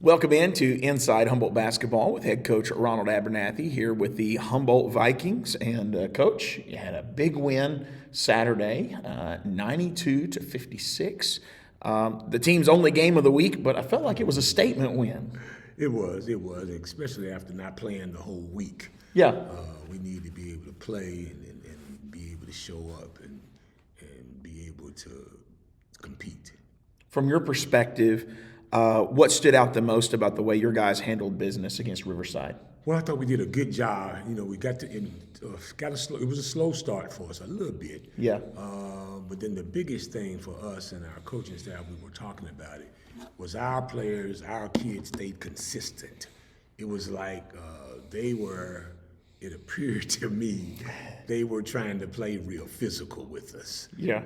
Welcome into Inside Humboldt Basketball with head coach Ronald Abernathy here with the Humboldt Vikings. And Coach, you had a big win Saturday, 92-56. The team's only game of the week, but I felt like it was a statement win. It was, especially after not playing the whole week. Yeah. We need to be able to play and be able to show up and be able to compete. From your perspective, what stood out the most about the way your guys handled business against Riverside? Well, I thought we did a good job. You know, we got to it was a slow start for us a little bit. Yeah. But then the biggest thing for us and our coaching staff, we were talking about it, was our players, our kids stayed consistent. It was like it appeared to me, they were trying to play real physical with us. Yeah.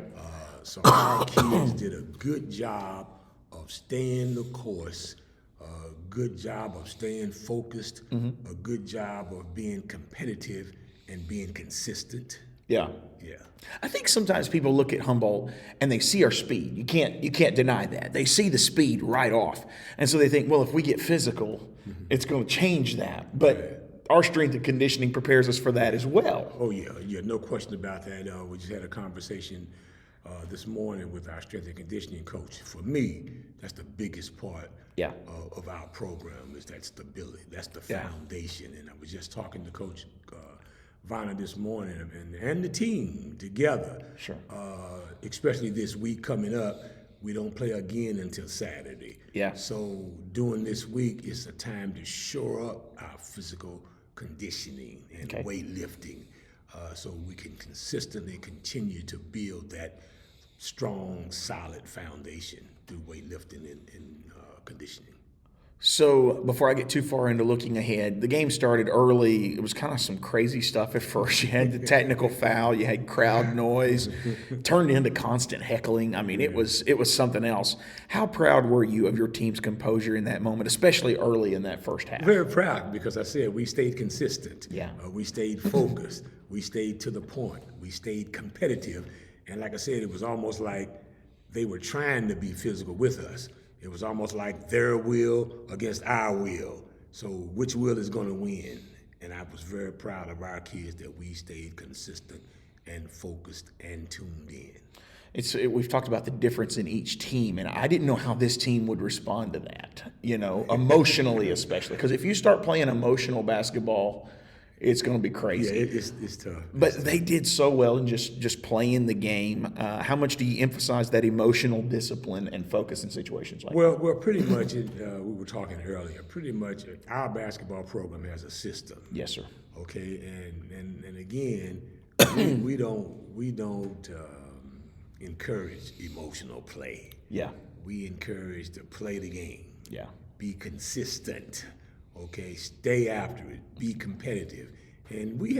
So our kids did a good job of staying the course, a good job of staying focused, a good job of being competitive and being consistent. Yeah. Yeah. I think sometimes people look at Humboldt and they see our speed. You can't deny that. They see the speed right off. And so they think, well, if we get physical, it's going to change that. But our strength and conditioning prepares us for that as well. Oh, yeah, no question about that. We just had a conversation this morning with our strength and conditioning coach. For me, that's the biggest part of our program is that stability. That's the foundation. And I was just talking to Coach Vanna this morning and the team together. Sure. Especially this week coming up, we don't play again until Saturday. Yeah. So during this week, it's a time to shore up our physical conditioning and weightlifting, so we can consistently continue to build that strong, solid foundation through weightlifting and conditioning. So before I get too far into looking ahead, the game started early. It was kind of some crazy stuff at first. You had the technical foul, you had crowd noise, turned into constant heckling. I mean, it was something else. How proud were you of your team's composure in that moment, especially early in that first half? Very proud because I said we stayed consistent. Yeah. We stayed focused. We stayed to the point. We stayed competitive. And like I said, it was almost like they were trying to be physical with us. It was almost like their will against our will. So which will is going to win? And I was very proud of our kids that we stayed consistent and focused and tuned in. We've talked about the difference in each team, and I didn't know how this team would respond to that, emotionally especially. Because if you start playing emotional basketball, it's going to be crazy. Yeah, it's tough. But they did so well in just playing the game. How much do you emphasize that emotional discipline and focus in situations like that? Well, pretty much, we were talking earlier, pretty much our basketball program has a system. Yes, sir. Okay, and again, we don't encourage emotional play. Yeah. We encourage to play the game. Yeah. Be consistent. Okay, stay after it. Be competitive, and we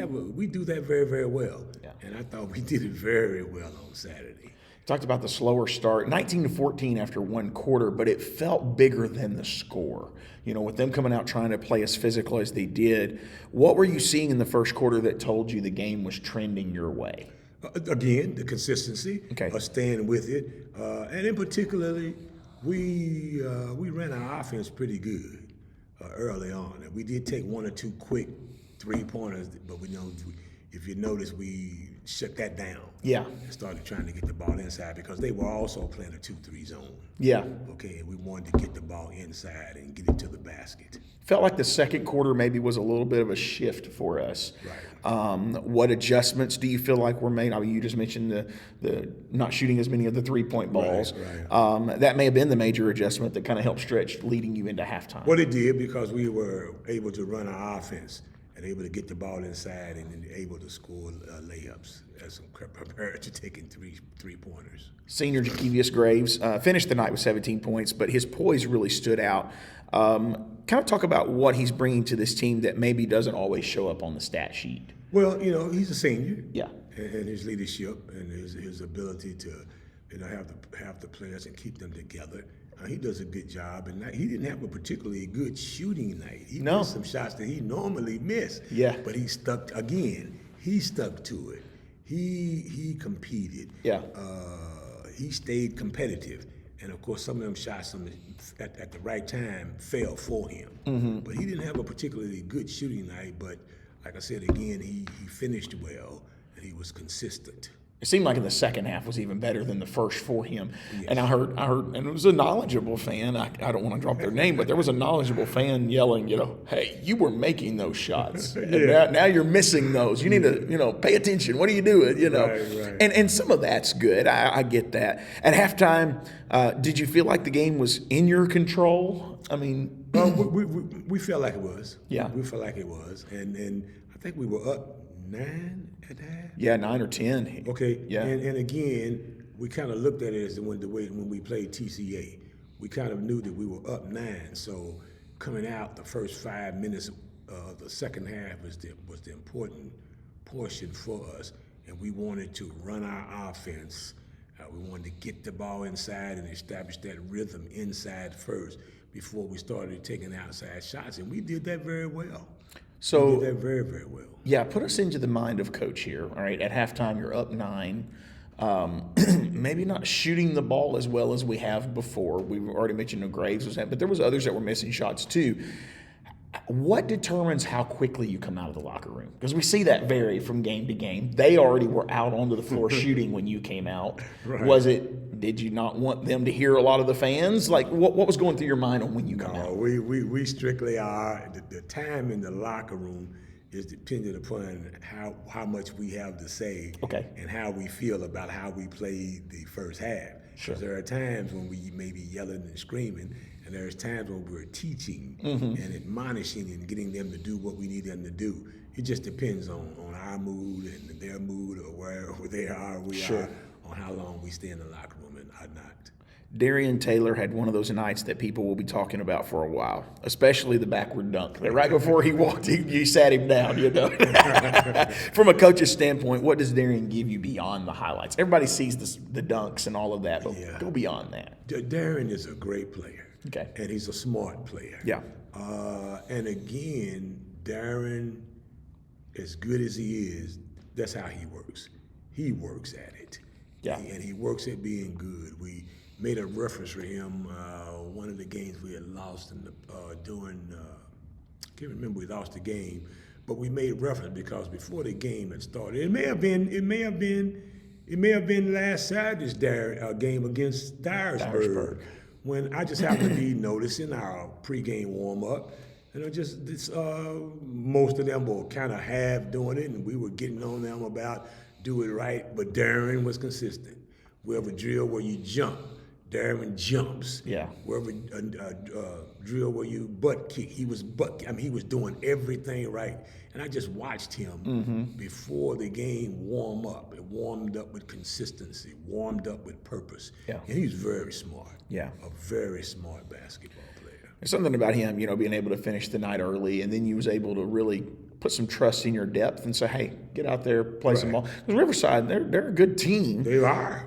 do that very, very well. Yeah. And I thought we did it very well on Saturday. Talked about the slower start, 19-14 after one quarter, but it felt bigger than the score. With them coming out trying to play as physical as they did. What were you seeing in the first quarter that told you the game was trending your way? Again, the consistency of staying with it, and in particularly, we ran our offense pretty good early on. And we did take one or two quick three-pointers, but if you notice, we shut that down. Yeah. And started trying to get the ball inside because they were also playing a 2-3 zone. Yeah. Okay, and we wanted to get the ball inside and get it to the basket. Felt like the second quarter maybe was a little bit of a shift for us. Right. What adjustments do you feel like were made? I mean, you just mentioned the not shooting as many of the three-point balls. Right. That may have been the major adjustment that kind of helped stretch leading you into halftime. Well, it did because we were able to run our offense and able to get the ball inside and then able to score layups as compared to taking three-pointers. Senior Jakevius Graves finished the night with 17 points, but his poise really stood out. Kind of talk about what he's bringing to this team that maybe doesn't always show up on the stat sheet. Well, he's a senior. Yeah. And his leadership and his ability to, have the players and keep them together. He does a good job, and he didn't have a particularly good shooting night. He missed some shots that he normally missed. Yeah. But he stuck to it. He competed. Yeah. He stayed competitive. And of course, some of them shots at the right time fell for him. But he didn't have a particularly good shooting night. But like I said again, he finished well and he was consistent. It seemed like in the second half was even better than the first for him. Yes. And I heard, and it was a knowledgeable fan. I don't want to drop their name, but there was a knowledgeable fan yelling, hey, you were making those shots. And now you're missing those. You need to, pay attention. What are you doing? Right. And some of that's good. I get that. At halftime, did you feel like the game was in your control? I mean, we felt like it was. Yeah, we felt like it was, and I think we were up 9 at that. Yeah, 9 or 10. Okay. Yeah. And again, we kind of looked at it as when we played TCA. We kind of knew that we were up 9. So coming out the first 5 minutes of the second half was the important portion for us, and we wanted to run our offense. We wanted to get the ball inside and establish that rhythm inside first before we started taking outside shots, and we did that very well. So we did that very, very well. Yeah, put us into the mind of Coach here. All right, at halftime, you're up 9. Maybe not shooting the ball as well as we have before. We've already mentioned Graves was that, but there was others that were missing shots too. What determines how quickly you come out of the locker room? Because we see that vary from game to game. They already were out onto the floor shooting when you came out. Right. Did you not want them to hear a lot of the fans? Like, what was going through your mind on when you come out? We strictly are. The time in the locker room is dependent upon how much we have to say and how we feel about how we played the first half. Sure. There are times when we may be yelling and screaming, and there's times when we're teaching and admonishing and getting them to do what we need them to do. It just depends on our mood and their mood, or where they are, we are, on how long we stay in the locker room and not. Darian Taylor had one of those nights that people will be talking about for a while, especially the backward dunk. Right before he walked, you sat him down, From a coach's standpoint, what does Darian give you beyond the highlights? Everybody sees the dunks and all of that, but go beyond that. Darian is a great player. Okay. And he's a smart player. Yeah. And again, Darren, as good as he is, that's how he works. He works at it. Yeah. And he works at being good. We made a reference for him one of the games we had lost I can't remember we lost the game, but we made reference because before the game had started, it may have been last Saturday's game against Dyersburg. When I just happened to be noticing our pregame warm-up, and most of them were kind of half doing it, and we were getting on them about do it right, but Darren was consistent. We have a drill where you jump, Darren jumps. Yeah. Wherever drill where you butt kick, he was doing everything right. And I just watched him before the game warm up. It warmed up with consistency, warmed up with purpose. Yeah. And he's very smart. Yeah. A very smart basketball player. There's something about him, being able to finish the night early, and then you was able to really put some trust in your depth and say, hey, get out there, play some ball. Because Riverside, they're a good team. They are.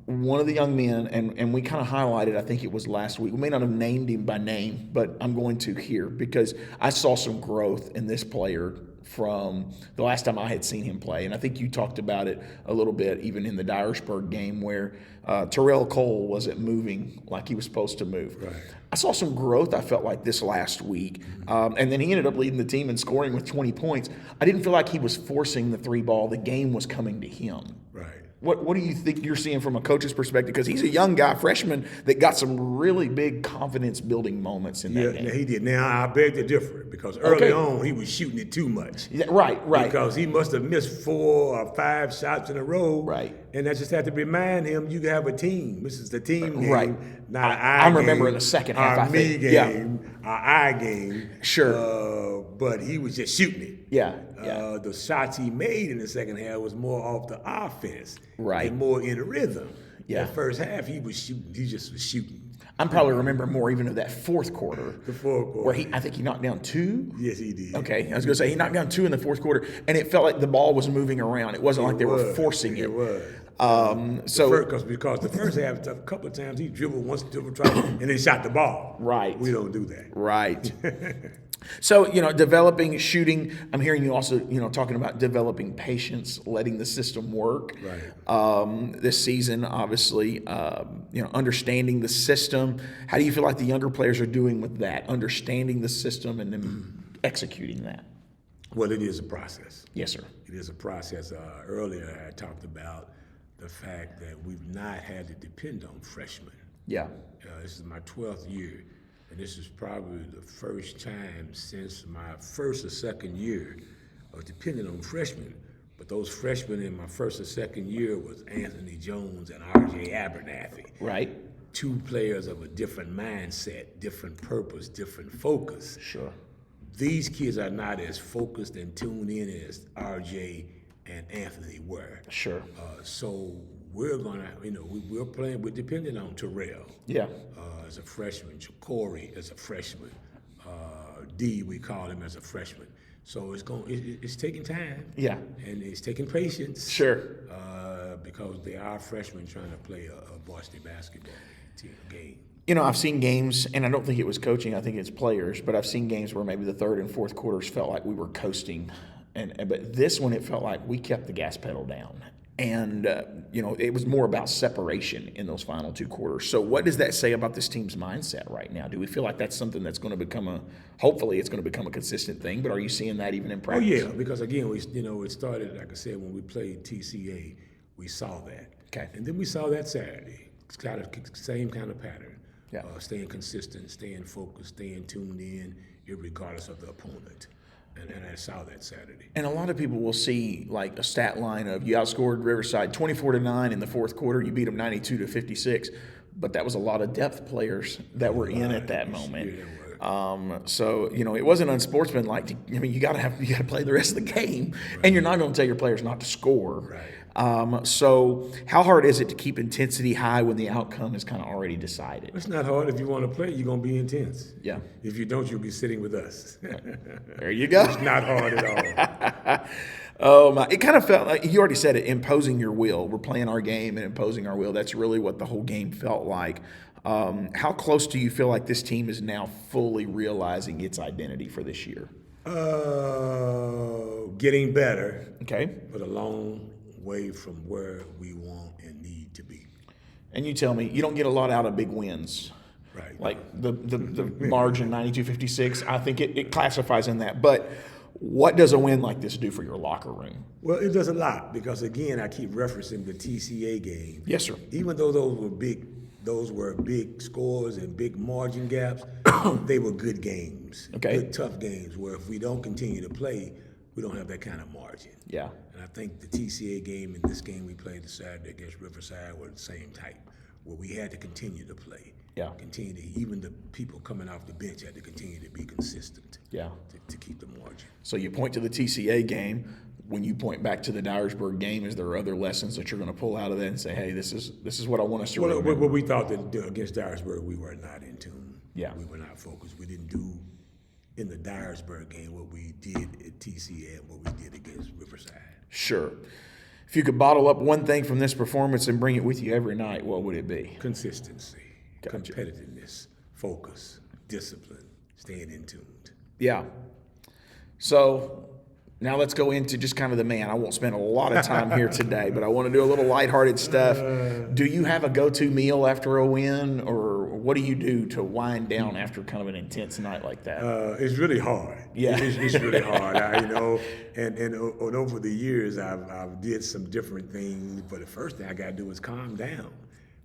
One of the young men, and we kind of highlighted, I think it was last week. We may not have named him by name, but I'm going to here because I saw some growth in this player from the last time I had seen him play. And I think you talked about it a little bit even in the Dyersburg game where Terrell Cole wasn't moving like he was supposed to move. Right. I saw some growth, I felt like, this last week. And then he ended up leading the team in scoring with 20 points. I didn't feel like he was forcing the three ball. The game was coming to him. Right. What do you think you're seeing from a coach's perspective? Because he's a young guy, freshman, that got some really big confidence-building moments in that game. Yeah, he did. Now, I beg to differ because early on he was shooting it too much. Yeah, right. Because he must have missed 4 or 5 shots in a row. Right. And I just have to remind him, you have a team. This is the team game, right. not an I game. I'm remembering the second half, our I think. me game, our I game. Sure. But he was just shooting it. Yeah. The shots he made in the second half was more off the offense. Right. And more in rhythm. Yeah. The first half, he was shooting. He just was shooting. I'm probably remembering more even of that fourth quarter. The fourth quarter. Where I think he knocked down 2. Yes, he did. Okay, I was going to say he knocked down 2 in the fourth quarter, and it felt like the ball was moving around. It wasn't like they were forcing it. It was. Because the first half, a couple of times he dribbled once, dribbled twice, and then shot the ball. Right. We don't do that. Right. So, developing shooting, I'm hearing you also, talking about developing patience, letting the system work. Right. This season, obviously, understanding the system. How do you feel like the younger players are doing with that, understanding the system and then executing that? Well, it is a process. Yes, sir. It is a process. Earlier, I talked about the fact that we've not had to depend on freshmen. Yeah. This is my 12th year, and this is probably the first time since my first or second year of depending on freshmen. But those freshmen in my first or second year was Anthony Jones and R.J. Abernathy. Right. Two players of a different mindset, different purpose, different focus. Sure. These kids are not as focused and tuned in as R.J. and Anthony were. Sure. So we're gonna, we're depending on Terrell. Yeah. As a freshman, Corey as a freshman, D we call him as a freshman. So it's taking time. Yeah. And it's taking patience. Sure. Because they are freshmen trying to play a varsity basketball game. I've seen games, and I don't think it was coaching, I think it's players, but I've seen games where maybe the third and fourth quarters felt like we were coasting. But this one, it felt like we kept the gas pedal down. And, it was more about separation in those final two quarters. So what does that say about this team's mindset right now? Do we feel like that's something that's going to become hopefully it's going to become a consistent thing, but are you seeing that even in practice? Oh, yeah, because again, it started, like I said, when we played TCA, we saw that. Okay. And then we saw that Saturday. It's kind of same kind of pattern. Yeah. Staying consistent, staying focused, staying tuned in, regardless of the opponent. And I saw that Saturday. And a lot of people will see like a stat line of you outscored Riverside 24-9 in the fourth quarter, you beat them 92-56, but that was a lot of depth players that were in at that moment. So it wasn't unsportsmanlike. You got to play the rest of the game, and you're not going to tell your players not to score. Right. So how hard is it to keep intensity high when the outcome is kind of already decided? It's not hard. If you want to play, you're going to be intense. Yeah. If you don't, you'll be sitting with us. There you go. It's not hard at all. Oh my! It kind of felt like you already said it. Imposing your will. We're playing our game and imposing our will. That's really what the whole game felt like. How close do you feel like this team is now fully realizing its identity for this year? Getting better. Okay. But a long way from where we want and need to be. And you tell me, you don't get a lot out of big wins. Right. Like the margin 92-56, I think it classifies in that. But what does a win like this do for your locker room? Well, it does a lot because, again, I keep referencing the TCA game. Yes, sir. Even though those were big scores and big margin gaps, they were good games. Okay. Good, tough games where if we don't continue to play, we don't have that kind of margin. Yeah. And I think the TCA game and this game we played this Saturday against Riverside were the same type, where we had to continue to play. Yeah. Continue to, even the people coming off the bench had to continue to be consistent. Yeah. To keep the margin. So you point to the TCA game. When you point back to the Dyersburg game, is there other lessons that you're going to pull out of that and say, hey, this is what I want us to remember? Well, we thought that against Dyersburg we were not in tune. Yeah. We were not focused. We didn't do in the Dyersburg game what we did at TCA and what we did against Riverside. Sure. If you could bottle up one thing from this performance and bring it with you every night, what would it be? Consistency, Gotcha. competitiveness, focus, discipline, staying in tune. Yeah. So now let's go into just kind of the man. I won't spend a lot of time here today, but I want to do a little lighthearted stuff. Do you have a go-to meal after a win, or what do you do to wind down after kind of an intense night like that? It's really hard. Yeah. It's really hard. And over the years, I've did some different things, but the first thing I got to do is calm down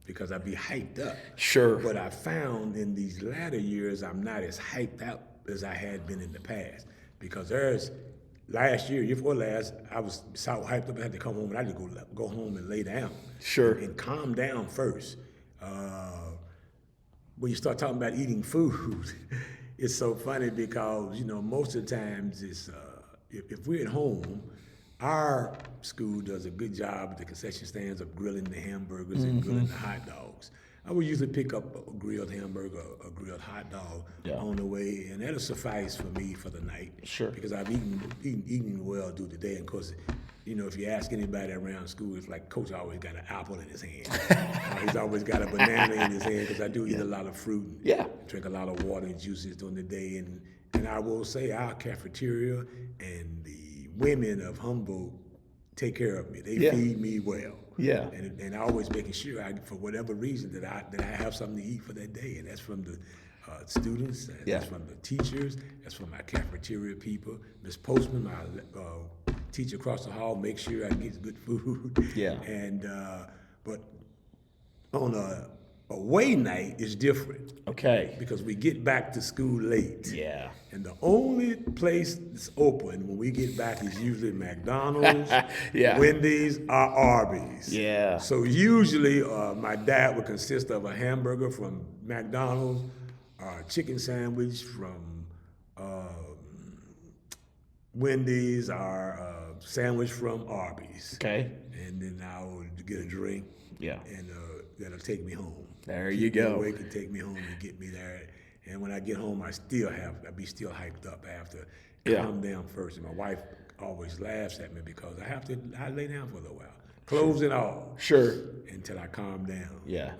because I'd be hyped up. Sure. But I found in these latter years, I'm not as hyped up as I had been in the past because last year before last, I was so hyped up I had to come home and I had to go home and lay down. Sure. And calm down first. When you start talking about eating food, it's so funny because, most of the times it's, if we're at home, our school does a good job at the concession stands of grilling the hamburgers and grilling the hot dogs. I would usually pick up a grilled hamburger, a grilled hot dog on the way, and that'll suffice for me for the night. Sure. Because I've eaten well through the day. And of course, if you ask anybody around school, it's like Coach always got an apple in his hand. He's always got a banana in his hand because I do eat a lot of fruit and drink a lot of water and juices during the day. And I will say our cafeteria and the women of Humboldt take care of me. They feed me well. Yeah. And always making sure, for whatever reason, that I have something to eat for that day. And that's from the students, that's from the teachers, that's from my cafeteria people. Miss Postman, my teacher across the hall, makes sure I get good food. Yeah. And but on a away night is different. Okay. Because we get back to school late. Yeah. And the only place that's open when we get back is usually McDonald's, Wendy's, or Arby's. Yeah. So usually my diet would consist of a hamburger from McDonald's, a chicken sandwich from Wendy's, or a sandwich from Arby's. Okay. And then I would get a drink. Yeah. And that'll take me home. There you go. Awake and take me home and get me there. And when I get home, I be still hyped up. I have to calm down first. And my wife always laughs at me because I lay down for a little while, clothes and all. Sure. Until I calm down. Yeah.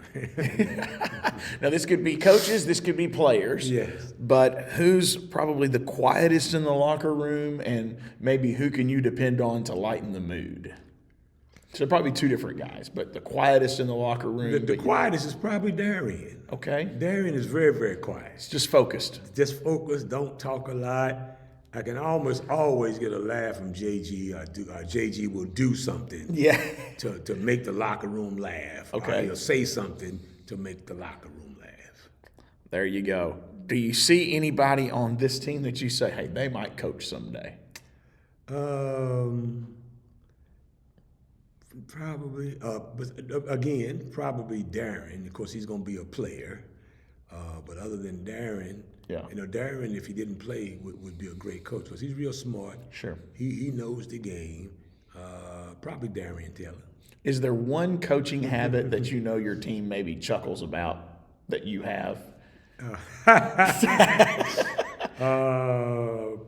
Now, this could be coaches, this could be players. Yes. But who's probably the quietest in the locker room, and maybe who can you depend on to lighten the mood? So probably two different guys, but the quietest in the locker room. The quietest is probably Darian. Okay. Darian is very, very quiet. It's just focused. Just focused, don't talk a lot. I can almost always get a laugh from JG. JG will do something to make the locker room laugh. Okay. Or he'll say something to make the locker room laugh. There you go. Do you see anybody on this team that you say, hey, they might coach someday? Probably, but again, probably Darren. Of course, he's going to be a player. But other than Darren, Darren, if he didn't play, would be a great coach because he's real smart. Sure. He knows the game. Probably Darian Taylor. Is there one coaching habit that you know your team maybe chuckles about that you have?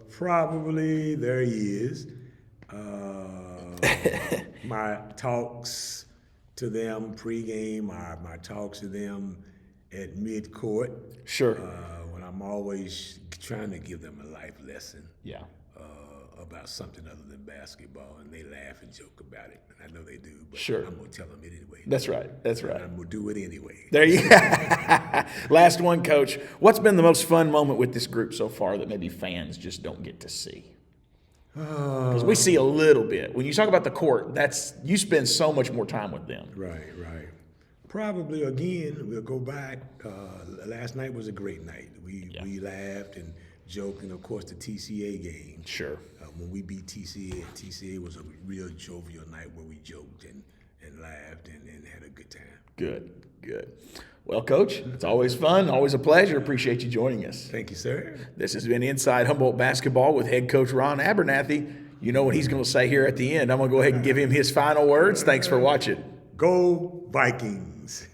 Probably there he is. My talks to them pregame, my talks to them at mid-court. Sure. When I'm always trying to give them a life lesson. Yeah. About something other than basketball, and they laugh and joke about it. And I know they do, but sure. I'm gonna tell them it anyway. That's right. That's right. I'm gonna do it anyway. There you go. Last one, Coach. What's been the most fun moment with this group so far that maybe fans just don't get to see? Because we see a little bit. When you talk about the court, you spend so much more time with them. Right. Probably, again, we'll go back. Last night was a great night. We laughed and joked, and of course the TCA game. Sure. When we beat TCA was a real jovial night where we joked and laughed and had a good time. Good. Well, Coach, it's always fun, always a pleasure. Appreciate you joining us. Thank you, sir. This has been Inside Humboldt Basketball with head coach Ron Abernathy. You know what he's going to say here at the end. I'm going to go ahead and give him his final words. Thanks for watching. Go Vikings.